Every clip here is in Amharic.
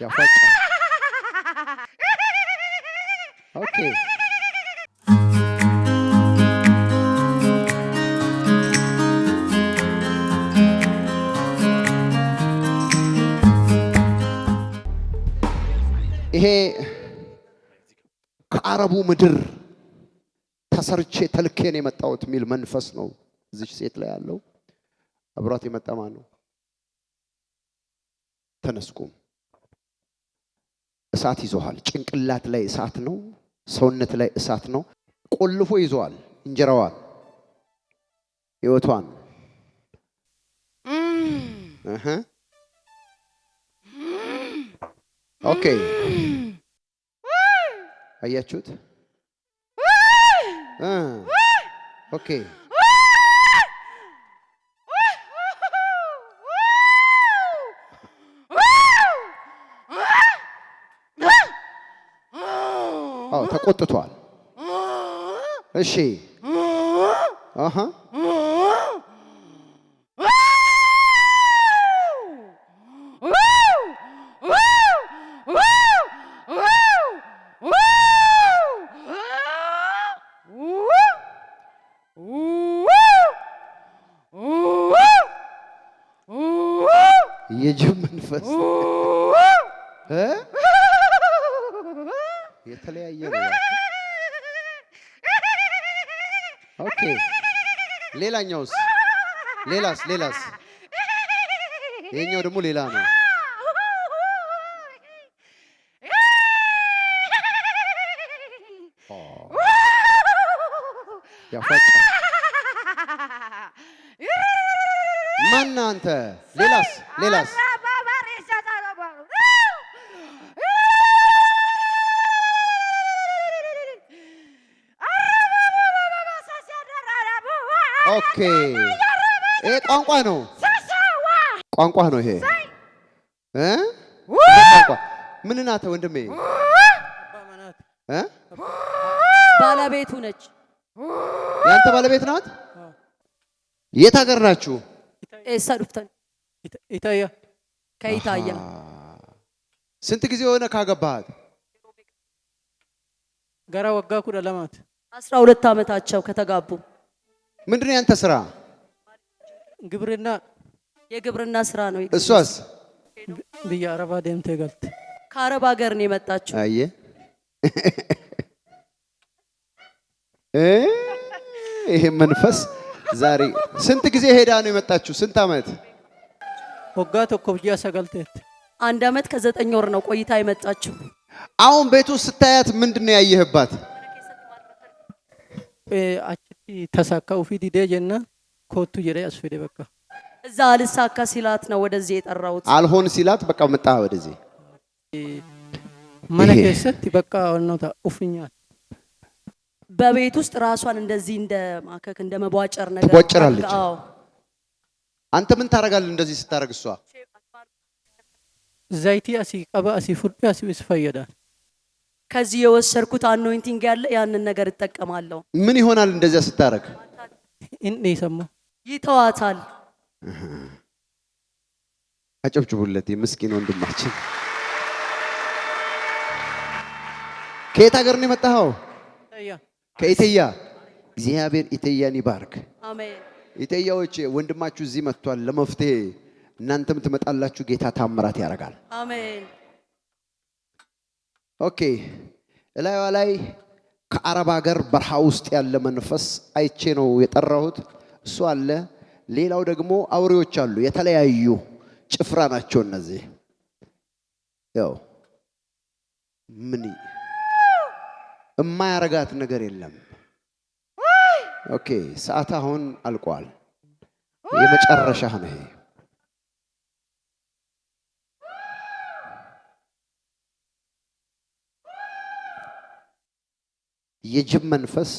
ያፋጫል። ኦኬ ይሄ ከአረቡ ምድር ተሰርቼ ተልኬን የመጣሁት የሚል መንፈስ ነው እዚች ሴት ላይ ያለው። አብሯት የመጣ ማን ነው? ተነስኩም እሳት ይዞሃል። ጭንቅላት ላይ እሳት ነው፣ ሰውነት ላይ እሳት ነው። ቆልፎ ይዟል እንጀራዋን፣ ህይወቷን። ኦኬ አያችሁት? ኦኬ ተቆጥቷል። እሺ አሃ የጅብ መንፈስ የተለያየ ነው። ኦኬ ሌላኛውስ? ሌላስ? ይሄኛው ደግሞ ሌላ ነው። ያፋጫ ማን አንተ? ሌላስ? ኦኬ ይሄ ቋንቋ ነው። ይሄ ቋንቋ ምን ናት ወንድሜ? ባለቤቱ ነች። ያንተ ባለቤት ናት? የት ሀገር ናችሁ? ሰዱፍተን ኢታያ። ከኢታያ። ስንት ጊዜ ሆነ ካገባሃት? ገራ ወጋ ኩዳ ለማት 12 ዓመታቸው ከተጋቡ። ምንድነው ያንተ ስራ? ግብርና። የግብርና ስራ ነው። እሷስ? ብያ አረባ ደምቴ ገልት ከአረብ ሀገር ነው የመጣችው። አየ ይሄ መንፈስ ዛሬ ስንት ጊዜ ሄዳ ነው የመጣችው? ስንት ዓመት? ወጋ ተኮብያ ሰገልቴት 1 ዓመት ከ9 ወር ነው ቆይታ የመጣችው። አሁን ቤቱ ስታያት ምንድነው ያየህባት? አቺ ተሳካው ፊዲ ደጀና ኮቱ ይረ ያስፈደ በቃ እዛ አልሳካ ሲላት ነው ወደዚህ የጠራሁት። አልሆን ሲላት በቃ መጣ ወደዚህ። ማነ ከሰት በቃ ወነታ ኡፍኛል። በቤት ውስጥ ራሷን እንደዚህ እንደ ማከክ እንደ መቧጨር ነገር ትቧጭራለች። አዎ አንተ ምን ታረጋለህ እንደዚህ ስታረግ? እሷ zaይቲ አሲ ቀባ አሲ ፉድ አሲ ይስፈየዳል። ከዚህ የወሰርኩት አኖይንቲንግ ያለ ያንን ነገር እጠቀማለሁ። ምን ይሆናል እንደዚያ ስታረግ? እንዴ ሰማ ይተዋታል። አጨብጭቡለት የምስኪን ወንድማችን። ከየት ሀገር ነው የመጣኸው? ከኢትዮጵያ። እግዚአብሔር ኢትዮጵያን ይባርክ። አሜን። ኢትዮጵያዎች ወንድማችሁ እዚህ መጥቷል ለመፍትሄ። እናንተም ትመጣላችሁ። ጌታ ታምራት ያደርጋል። አሜን። ኦኬ እላይዋ ላይ ከአረብ ሀገር በረሃ ውስጥ ያለ መንፈስ አይቼ ነው የጠራሁት። እሱ አለ። ሌላው ደግሞ አውሬዎች አሉ። የተለያዩ ጭፍራ ናቸው እነዚህ። ያው ምን የማያረጋት ነገር የለም። ኦኬ ሰዓት አሁን አልቋል። የመጨረሻ ነው ይሄ። የጅብ መንፈስ፣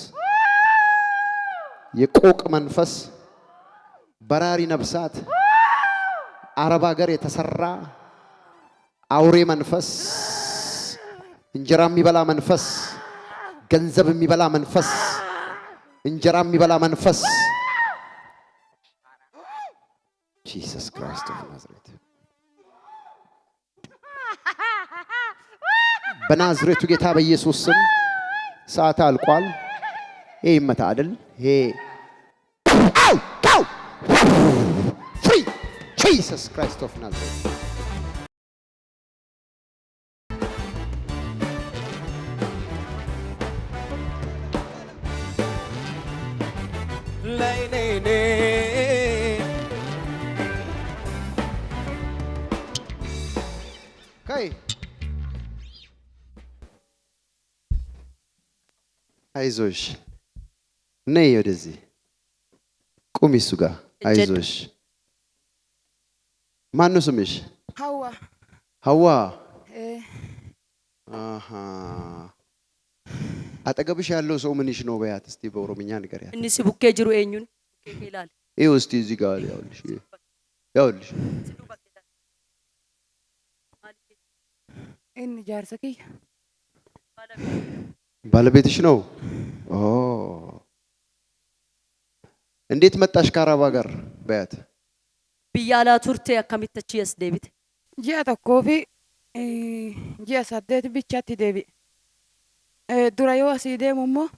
የቆቅ መንፈስ፣ በራሪ ነፍሳት፣ አረብ ሀገር የተሰራ አውሬ መንፈስ፣ እንጀራ የሚበላ መንፈስ፣ ገንዘብ የሚበላ መንፈስ፣ እንጀራ የሚበላ መንፈስ Jesus Christ of Nazareth በናዝሬቱ ጌታ በኢየሱስ ስም ሰዓት አልቋል። ይሄ ይመታ አይደል? ይሄ አው አው ፍሪ ጂሰስ ክራይስት ኦፍ ናዝሬት ከይ አይዞሽ ነይ ወደዚህ ቁሚ እሱ ጋር አይዞሽ ማነው ስምሽ ሀዋ ሀዋ አሃ አጠገብሽ ያለው ሰው ምንሽ ነው በያት እስቲ በኦሮምኛ ንገሪያት እንሲ ቡኬ ጅሩ ኤኙን ይላል ይኸው እስቲ እዚህ ጋር ያውልሽ እን ጃርሰኪ ባለቤትሽ ነው ኦ እንዴት መጣሽ ከአረብ ሀገር በያት ብያላ ቱርቴ አካሚተች የስ ዴቢት ጂአ tokkoo fi ji'a 8 bichaatti deebi'e. Dura yoo asii deemu immoo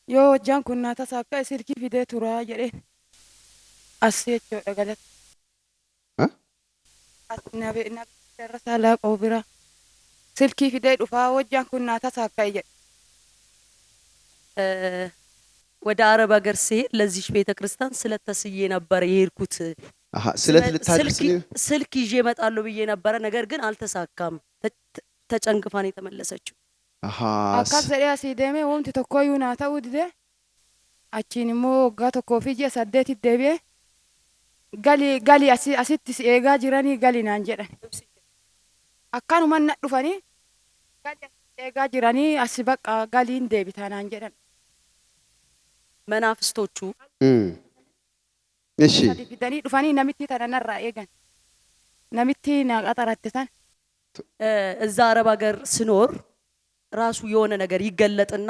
yoo hojjaan kun naa tasaa akka silkii fidee turaa jedheen as jechuudha galata. Narra saalaa qabu bira silkii fidee dhufaa hojjaan kun naa tasaa akka jedhe. ወደ አረብ ሀገር ሲሄድ ለዚህ ቤተክርስቲያን ስለተስዬ ነበር የሄድኩት። ስለት ልታድርስ ስልክ ይዤ እመጣለሁ ብዬ ነበረ። ነገር ግን አልተሳካም። ተጨንግፋን የተመለሰችው። akkas jedhee asii deemee wanti tokkoyyuu naa ta'uu dide achiin immoo waggaa tokkoo fi ji'a 8 deebi'ee galii asitti si eegaa jiranii gali naan jedhan. Akkanuma na dhufanii gali eegaa jiranii asi bakka galiin deebitaa naan jedhan. መናፍስቶቹ እሺ ፊደኒ ዱፋኒ ነሚቲ ተነነራ ኤገን ነሚቲ ናቀጠራተታን እዛ አረብ ሀገር ስኖር ራሱ የሆነ ነገር ይገለጥና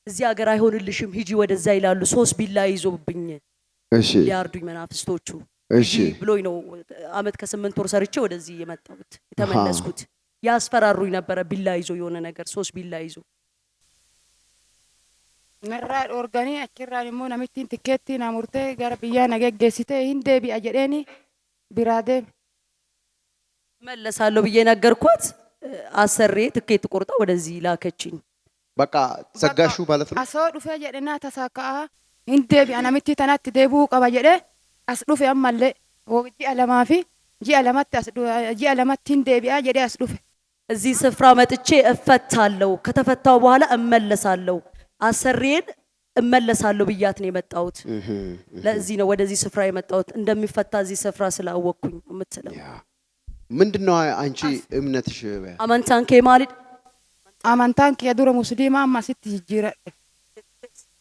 እዚህ ሀገር አይሆንልሽም ሂጂ ወደዛ ይላሉ። 3 ቢላ ይዞብኝ እሺ ሊያርዱኝ መናፍስቶቹ እሺ ብሎኝ ነው አመት ከ8 ወር ሰርቼ ወደዚህ የመጣሁት የተመለስኩት። ያስፈራሩኝ ነበረ ቢላ ይዞ የሆነ ነገር 3 ቢላ ይዞ ነራ ኦርጋኒ አኪራን ሞ ነሚቲን ቲኬቲ ናሙርቴ ጋር ብያ ነገገሲተ እንደ ቢያ ጀደኒ ቢራደ መለሳለሁ ብዬ ነገርኳት። አሰሬ ትኬት ቆርጣ ወደዚህ ላከችኝ። በቃ ዘጋሹ ማለት ነው። አሰው ዱፈ ጀደና ተሳካ እንደ ቢያ ነሚቲ ተናት ደቡ ቀባ ጀደ አስዱፈ አማለ ወጂ አለማፊ ጂ አለማት አስዱ ጂ አለማት እንደ ቢያ ጀደ አስዱፈ እዚህ ስፍራ መጥቼ እፈታለሁ። ከተፈታው በኋላ እመለሳለሁ። አሰሬን እመለሳለሁ ብያት ነው የመጣሁት። ለዚህ ነው ወደዚህ ስፍራ የመጣሁት እንደሚፈታ እዚህ ስፍራ ስላወቅኩኝ የምትለው። ምንድነው አንቺ እምነትሽ? አማንታን ከማሊድ አማንታን ከዱረ ሙስሊማ ማሲት ይጅራ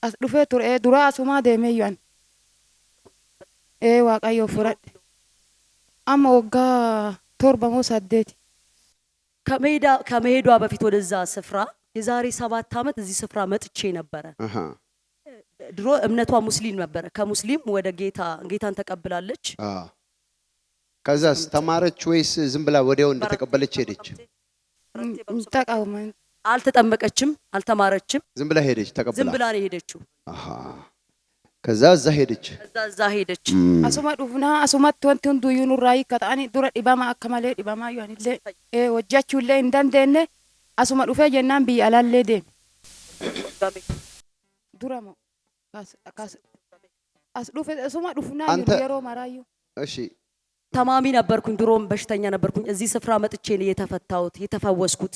አስዱፈ ቱር ዱራ አሱማ ደሜያን ዋቃዮ ፍረድ አማ ወጋ ቶርባሞ ሳዴት ከመሄዷ በፊት ወደዛ ስፍራ የዛሬ 7 አመት እዚህ ስፍራ መጥቼ ነበረ። ድሮ እምነቷ ሙስሊም ነበረ። ከሙስሊም ወደ ጌታን ተቀብላለች። ከዛስ ተማረች ወይስ ዝም ብላ ወዲያው እንደተቀበለች ሄደች? አልተጠመቀችም፣ አልተማረችም። ዝም ብላ ሄደች፣ ተቀበላ ዝም ብላ ነው ሄደችው። ከዛ እዛ ሄደች። አሱማ ዱፍና አሱማት ወንት ሁንዱ ዩኑራይ ከታኒ ዱረ ዲባማ አከማለ ዲባማ ይሆንለ ወጃችሁለ እንደንደነ asuma dhufe jennaan biyya alaallee deeme. Duramo as dhufe asuma dhufnaa yeroo maraayu. እሺ ታማሚ ነበርኩኝ፣ ድሮም በሽተኛ ነበርኩኝ። እዚህ ስፍራ መጥቼ ነው የተፈታሁት የተፈወስኩት።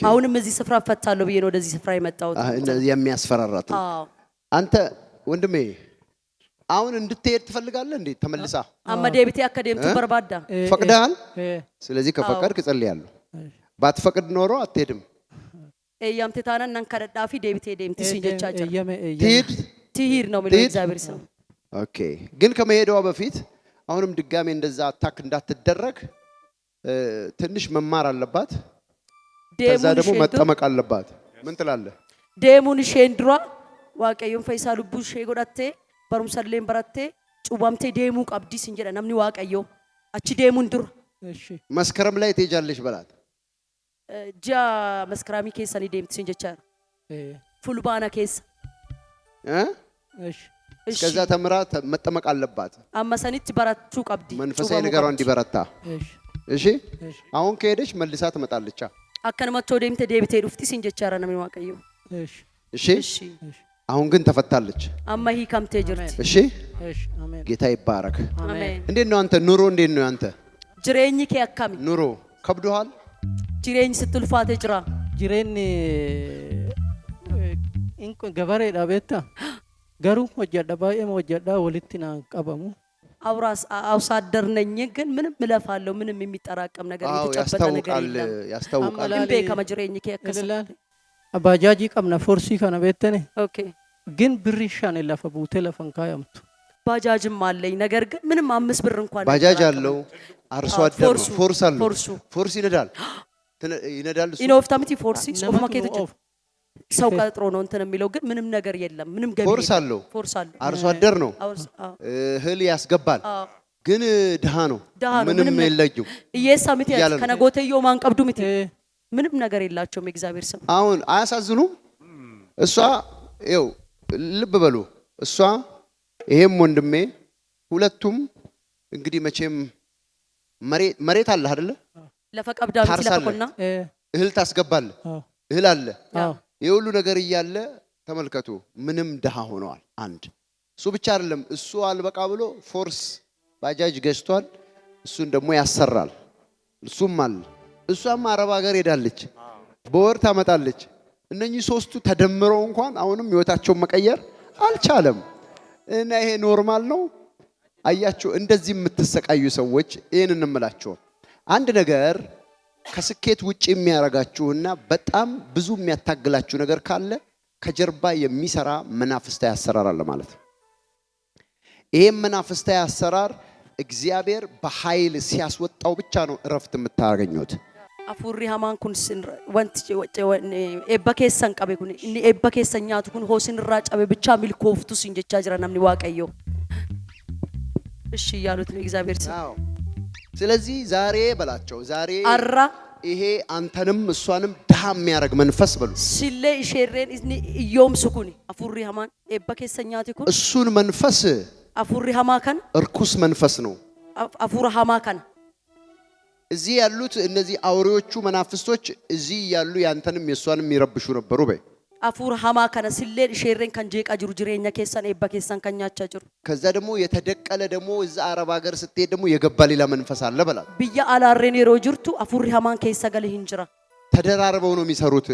አሁንም እዚህ ስፍራ ፈታለሁ ብዬ ነው ወደዚህ ስፍራ የመጣሁት። የሚያስፈራራት አንተ ወንድሜ አሁን እንድትሄድ ትፈልጋለህ እንዴ? ተመልሳ አመዴ ቢቴ አካዴም ተበርባዳ ፈቅደሃል። ስለዚህ ከፈቀድክ እጸልያለሁ። ባትፈቅድ ኖሮ አትሄድም። እያም ተታናን ከረዳፊ ዴቢቴ ዴምቲ ሲጀቻቻ ትሂድ ነው የሚለው እግዚአብሔር ሰው። ኦኬ ግን ከመሄዷ በፊት አሁንም ድጋሜ እንደዛ አታክ እንዳትደረግ ትንሽ መማር አለባት። ከዛ ደግሞ መጠመቅ አለባት። ምን ትላለህ? ዴሙን ሼንድሯ ዋቀዩን ፈይሳ ልቡ ሼጎዳቴ በሩምሰሌን በራቴ ጩባምቴ ዴሙ ቀብዲስ እንጀራ ነምኒ ዋቀዩ አቺ ዴሙን ድሩ መስከረም ላይ ትሄጃለሽ በላት። ጂያ መስከራሚ ኬሰን ዴምት ሲንጀቻር ፉልባና ኬስ እሺ እስከዛ ተምራ መጠመቅ አለባት። አመሰኒት በራቹ ቀብዲ መንፈሳዊ ነገሯ እንዲበረታ። እሺ እሺ አሁን ከሄደች መልሳ ትመጣለች። አከነመቶ ዴምት ዴብቴ ዱፍቲ ሲንጀቻራ ነው የሚዋቀየው። እሺ አሁን ግን ተፈታለች። አማሂ ከምቴ ጅርት። እሺ አሜን። ጌታ ይባረክ። አሜን። እንዴት ነው አንተ ኑሮ? እንዴት ነው አንተ ጅሬኝ ከያካሚ ኑሮ ከብዶሃል? ጅሬኝ ስትልፋቴ ጅራ ጅሬን ኢንኮ ገበሬ ዳቤታ ገሩ ወጀዳ ባየም ወጀዳ ወልቲና ቀበሙ አውራስ አውሳደር ነኝ ግን ምንም ምለፋለሁ ምንም የሚጠራቀም ነገር የተጨበጠ ነገር የለም። ያስታውቃል። እንዴ ከመጅሬኝ ከያከሰለ አባጃጂ ቀምና ፎርሲ ከነ ቤተኔ ኦኬ ግን ብሪሻን ለፈ ቡቴ ለፈንካ ያምቱ ባጃጅም አለኝ ነገር ግን ምንም 5 ብር እንኳን ባጃጅ አለው። አርሶ አደር ነው። ፎርስ አለው። ፎርስ ይነዳል እሱ ኢኖፍታሚቲ ፎርሲ ኦፍ ማርኬት ሰው ቀጥሮ ነው እንትን የሚለው ግን ምንም ነገር የለም። ምንም ገቢ ፎርስ አለው። አርሶ አደር ነው። እህል ያስገባል ግን ድሃ ነው። ምንም የለኝም ኢየሳሚቲ ከነጎተዮ ማንቀብዱ ምት ምንም ነገር የላቸውም። እግዚአብሔር ስም አሁን አያሳዝኑም? እሷ ይኸው ልብ በሉ እሷ ይሄም ወንድሜ ሁለቱም እንግዲህ መቼም መሬት አለ አይደለ? ለፈቀብዳም ስለፈቆና እህል ታስገባል። እህል አለ። የሁሉ ነገር እያለ ተመልከቱ ምንም ድሃ ሆነዋል። አንድ እሱ ብቻ አይደለም እሱ አልበቃ ብሎ ፎርስ ባጃጅ ገዝቷል። እሱን ደግሞ ያሰራል። እሱም አለ እሷም አረብ ሀገር ሄዳለች። በወር ታመጣለች። እነኚህ ሶስቱ ተደምረው እንኳን አሁንም ህይወታቸውን መቀየር አልቻለም። እና ይሄ ኖርማል ነው? አያችሁ እንደዚህ የምትሰቃዩ ሰዎች ይሄን እንምላችሁ አንድ ነገር ከስኬት ውጪ የሚያረጋችሁና በጣም ብዙ የሚያታግላችሁ ነገር ካለ ከጀርባ የሚሰራ መናፍስታዊ አሰራር አለ ማለት ነው። ይሄም መናፍስታዊ አሰራር እግዚአብሔር በኃይል ሲያስወጣው ብቻ ነው እረፍት የምታገኙት። አፉሪ ሃማን ኩንስን ወንት ኤበከሰን ቀበ ኩን እኒ ኤበከሰኛቱ ኩን ሆስን ራጫበ ብቻ ሚልኮፍቱ ሲንጀቻ ጅራናም ሊዋቀየው እሺ ያሉት ነው እግዚአብሔር ሰው። ስለዚህ ዛሬ በላቸው ዛሬ አራ ይሄ አንተንም እሷንም ድሃ የሚያረግ መንፈስ በሉ ሲለ ሸሬን እኒ ኢዮም ሱኩኒ አፉሪ ሃማን ኤበከሰኛቱ ኩን እሱን መንፈስ አፉሪ ሃማካን እርኩስ መንፈስ ነው። አፉሪ ሃማካን እዚህ ያሉት እነዚህ አውሬዎቹ መናፍስቶች እዚህ ያሉ ያንተንም የሷንም ይረብሹ ነበሩ በይ አፉር ሃማካን ሲሌን ሸሬን ከንጄቃ ጅሩ ጅሬኛ ከሰን ኤበከሰን ከኛቻ ጅሩ ከዛ ደግሞ የተደቀለ ደግሞ እዛ አረብ ሀገር ስትሄድ ደግሞ የገባ ሌላ መንፈስ አለ በላ ብያ አላሬን የሮ ጅርቱ አፉር ሃማን ከሰ ገለ hinjira ተደራርበው ነው የሚሰሩት።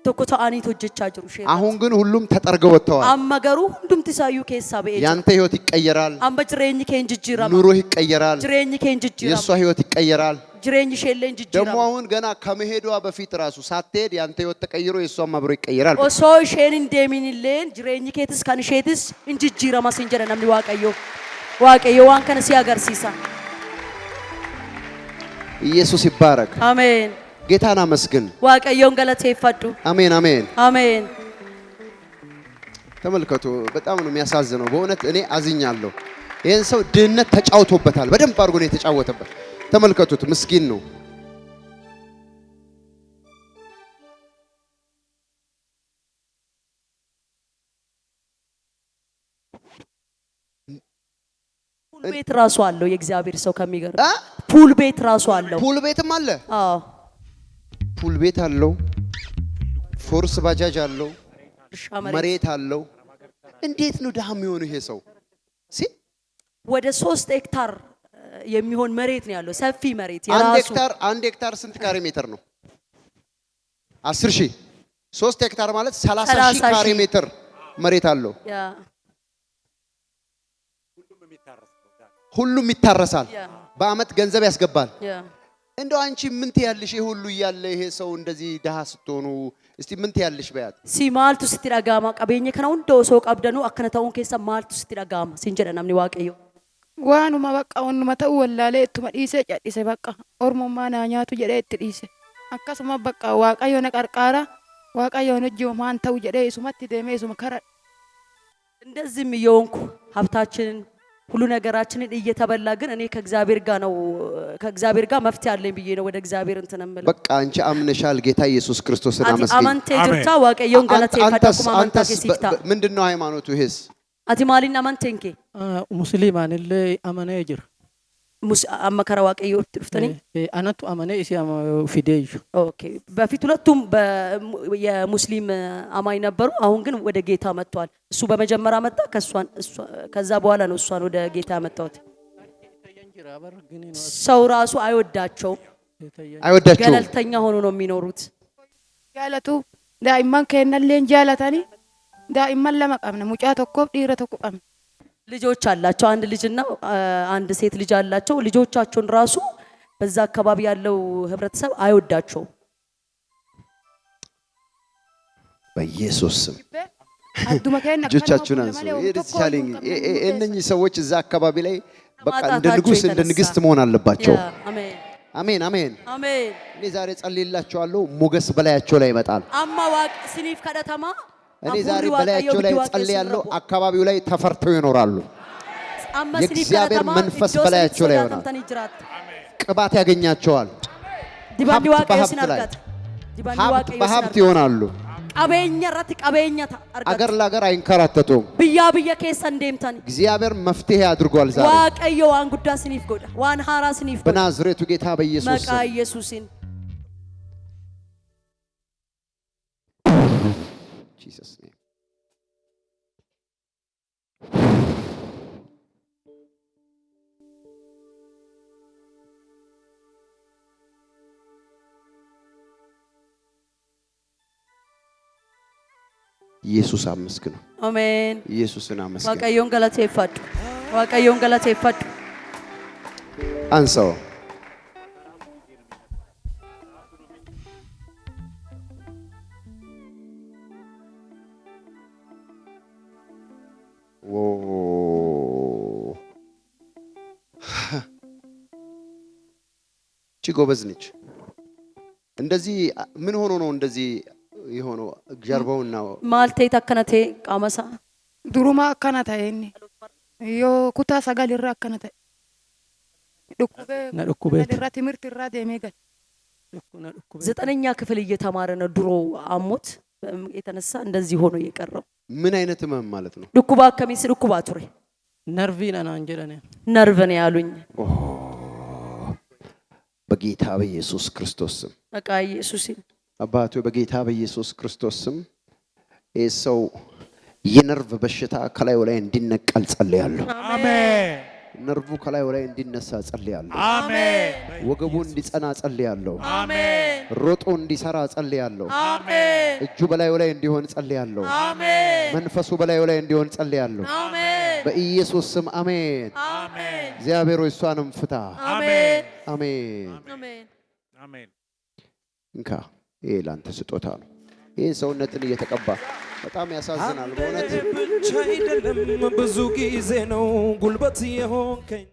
ተኮታ አኒቶ ጀቻ ጅሩ ሸሬ አሁን ግን ሁሉም ተጠርገው ወጥተዋል። አመገሩ ሁሉም ተሳዩ ከሳ በኤ ያንተ ህይወት ይቀየራል። አምበ ጅሬኝ ከንጅጅራ ኑሮ ይቀየራል። ጅሬኝ ከንጅጅራ የሷ ህይወት ይቀየራል። ጅሬኝ ሸሌን ጅጅራ ደግሞ አሁን ገና ከመሄዷ በፊት ራሱ ሳትሄድ ያንተ ህይወት ተቀይሮ የሷም አብሮ ይቀየራል። ኦሶ ሸን እንደሚንለን ጅሬኝ ከትስ ካንሼትስ እንጅጅራ ማሰንጀራ namni ዋቀዮ ዋን ከነ ሲያገርሲሳ ኢየሱስ ይባረክ። አሜን። ጌታን አመስግን። ዋቀዮን ገለቴ ይፈዱ። አሜን አሜን አሜን። ተመልከቱ በጣም ነው የሚያሳዝነው በእውነት እኔ አዝኛለሁ። ይሄን ሰው ድህነት ተጫውቶበታል። በደንብ አድርጎ ነው የተጫወተበት። ተመልከቱት ምስኪን ነው። ፑል ቤት ራሱ አለው የእግዚአብሔር ሰው ከሚገርም ፑል ቤት ራሱ አለው። ፑል ቤትም አለ። አዎ ፑል ቤት አለው። ፎርስ ባጃጅ አለው። መሬት አለው። እንዴት ነው ድሃ የሚሆነው ይሄ ሰው? ወደ 3 ሄክታር የሚሆን መሬት ነው ያለው። ሰፊ መሬት የራሱ አንድ ሄክታር ስንት ካሬ ሜትር ነው? 10,000 3 ሄክታር ማለት 30,000 ካሬ ሜትር መሬት አለው። ሁሉም ይታረሳል። በአመት ገንዘብ ያስገባል። እንደው አንቺ ምን ትያለሽ? ይሄ ሁሉ እያለ ይሄ ሰው እንደዚህ ድሃ ስትሆኑ እስቲ ምን ትያለሽ? በያት ሲማልቱ ስትዳጋማ ቀበኘ ከነው እንደው ሰው ቀብደኑ አከነታውን ከሰ ማልቱ ስትዳጋማ ሲንጀራ namni waaqayyo waanuma bakka onnuma ta'u wallaalee ittuma dhiisee cadhise bakka ormummaa naa nyaatu jedhee itti dhiise akkasuma bakka waaqayyo na qarqaara waaqayyoon hojii maan ta'u jedhee isumatti deemee isuma kara እንደዚህም እየሆንኩ ሀብታችንን ሁሉ ነገራችንን እየተበላ ግን እኔ ከእግዚአብሔር ጋር ነው ከእግዚአብሔር ጋር መፍትሄ አለኝ ብዬ ነው ወደ እግዚአብሔር እንትን እምለው። በቃ አንቺ አምነሻል ጌታ ኢየሱስ ክርስቶስን አመስግኝ። አማንቴ ጅርታ ዋቀየውን ገለቴ ፈዳኩማ አማንታ ከሲፍታ ምንድነው ሃይማኖቱ? ይሄስ አቲ ማሊና አማንቴንኬ ሙስሊማን አመነ ይጅር አመከራ ዋቀየ ወጥፍተኒ አነቱ አመነ እሲ ፊዴዩ ኦኬ። በፊት ሁለቱም የሙስሊም አማኝ ነበሩ። አሁን ግን ወደ ጌታ መጥቷል። እሱ በመጀመሪያ መጣ፣ ከዛ በኋላ ነው እሷን ወደ ጌታ መጣሁት። ሰው ራሱ አይወዳቸውም፣ ገለልተኛ ሆኖ ነው የሚኖሩት። ጃለቱ ዳኢማን ከነለን ጃለታኒ ዳኢማን ለማቀምነ ሙጫ ተኮብ ዲረ ተቆም ልጆች አላቸው። አንድ ልጅና አንድ ሴት ልጅ አላቸው። ልጆቻቸውን ራሱ በዛ አካባቢ ያለው ህብረተሰብ አይወዳቸውም። በኢየሱስ ስም ልጆቻችሁን አንሱ። እነኚህ ሰዎች እዛ አካባቢ ላይ በቃ እንደ ንጉስ እንደ ንግስት መሆን አለባቸው። አሜን አሜን አሜን አሜን። እኔ ዛሬ ጸልይላችኋለሁ፣ ሞገስ በላያቸው ላይ ይመጣል። አማ ዋቅ ሲኒፍ ከደተማ እኔ ዛሬ በላያቸው ላይ ጸልያለሁ። አካባቢው ላይ ተፈርተው ይኖራሉ። የእግዚአብሔር መንፈስ በላያቸው ላይ ይሆናል። ቅባት ያገኛቸዋል። ሀብት በሀብት ይሆናሉ። አገር ለአገር አይንከራተቱም። ብያ ኬሰ እንደምታኒ እግዚአብሔር መፍትሄ አድርጓል። ዛሬ ዋቀዮ ዋን ጉዳ ሲኒፍ ጎዳ ዋን ሃራ ሲኒፍ በናዝሬቱ ጌታ በኢየሱስ መቃ ኢየሱስን Jesus name. ኢየሱስ አመስግኑ። አሜን። ኢየሱስን አመስግኑ። ዋቀዮን ገለቴ ይፈዱ፣ ዋቀዮን ገለቴ ይፈዱ። አንሳው ጎበዝ ነች። እንደዚህ ምን ሆኖ ነው እንደዚህ የሆነው? ጀርባውና ማልቴ ተከነቴ ቃመሳ ዱሩማ አከናታ የኔ ዮ ኩታ ሰጋል ይራ አከናታ ዱኩቤ ለራ ትምህርት ይራ ደሜገል ዘጠነኛ ክፍል እየተማረ ነው። ድሮ አሞት የተነሳ እንደዚህ ሆኖ የቀረው ምን አይነት ህመም ማለት ነው? ዱኩባ ከሚስ ዱኩባ ቱሬ ነርቪና ነው አንጀራኔ ነርቭ ነው ያሉኝ። በጌታ በኢየሱስ ክርስቶስ ስም በቃ ኢየሱስን አባቱ በጌታ በኢየሱስ ክርስቶስ ስም የሰው የነርቭ በሽታ ከላዩ ላይ እንዲነቀል ጸልያለሁ። አሜን። ነርቭ ከላዩ ላይ እንዲነሳ ጸልያለሁ። አሜን። ወገቡ እንዲጸና ጸልያለሁ። አሜን። ሮጦ እንዲሰራ ጸልያለሁ። አሜን። እጁ በላዩ ላይ እንዲሆን ጸልያለሁ። አሜን። መንፈሱ በላዩ ላይ እንዲሆን ጸልያለሁ። አሜን። በኢየሱስ ስም አሜን። አሜን። እግዚአብሔር ሆይ እሷንም ፍታ። አሜን። አሜን። አሜን። አሜን። እንካ ይሄ ላንተ ስጦታ ነው። ይሄ ሰውነትን እየተቀባ በጣም ያሳዝናል በእውነት። ብቻ አይደለም ብዙ ጊዜ ነው ጉልበት የሆንከኝ